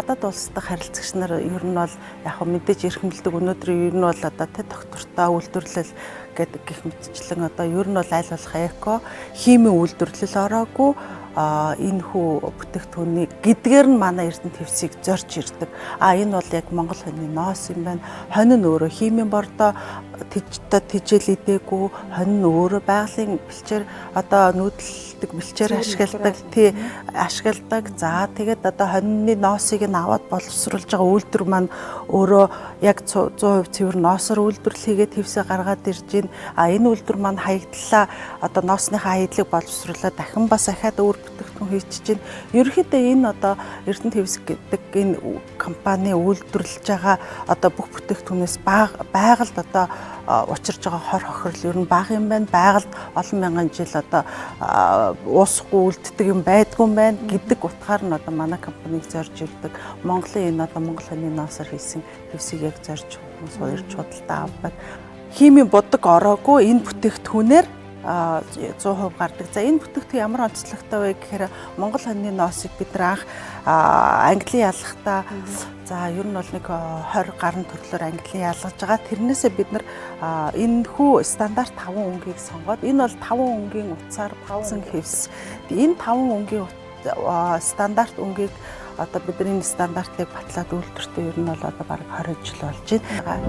Гадаад улс дахь харилцагч нар ер нь бол яг мэдээж эрхэмлдэг өнөөдөр ер нь бол одоо доктортой үйлдвэрлэл гэдэг гэх мэтчлэн одоо ер нь бол аль болох эко химийн үйлдвэрлэл ороогүй энэ хүү бүтээгдэхүүний гэдгээр нь манай эрдэнэ твсийг зорж ирдэг. Энэ бол яг Монгол хоньны ноос юм байна. Хонь нь өөрөө химийн бордоо тижэл идээгүй, хонь нь өөрөө байгалийн бэлчээр одоо нүүдэлдэг бэлчээр ашигладаг. За тэгээд одоо хоньны ноосыг нь аваад боловсруулж байгаа үйлдвэр маань өөрөө яг 100% цэвэр ноосоор үйлдвэрлэл хийгээд твсээ гаргаад ирж байна. Энэ үйлдвэр маань хаягдлаа одоо ноосныхаа хаядлыг боловсруулаад дахин бас ахаад өөр бүтээгдэхүүн хийчихэж байна. Ерөнхийдөө энэ одоо Эрдэнэ твс гэдэг энэ компани үйлдвэрлэж байгаа одоо бүх бүтээгдэхүүнээс байгальд одоо учирж байгаа хор хохирол ер нь бага юм байна. Байгальд олон мянган жил одоо уусахгүй үлддэг юм байдгүй юм байна гэдэг утгаар нь одоо манай компаниг зорж ирдэг. Монголын энэ одоо Монгол хоньны ноосоор хийсэн твсийг яг зорж уурж худалдаа авдаг. Химийн бодог ороогүй энэ бүтээгдэхүүнээр 100% гардаг. За энэ бүтээгдэхүүн ямар онцлогтой вэ гэхээр Монгол хоньны ноосыг бид анх Английн ялгахдаа за ер нь бол нэг 20 гаруй төрлөөр Английн ялгаж байгаа. Тэрнээсээ бид нар энэ хүү стандарт 5 өнгийг сонгоод энэ бол 5 өнгийн утсаар багсан хэвс. Энэ 5 өнгийн стандарт өнгийг одоо бидний стандартыг батлаад үйлдвэртээ ер нь бол одоо бараг 20 жил болж байна.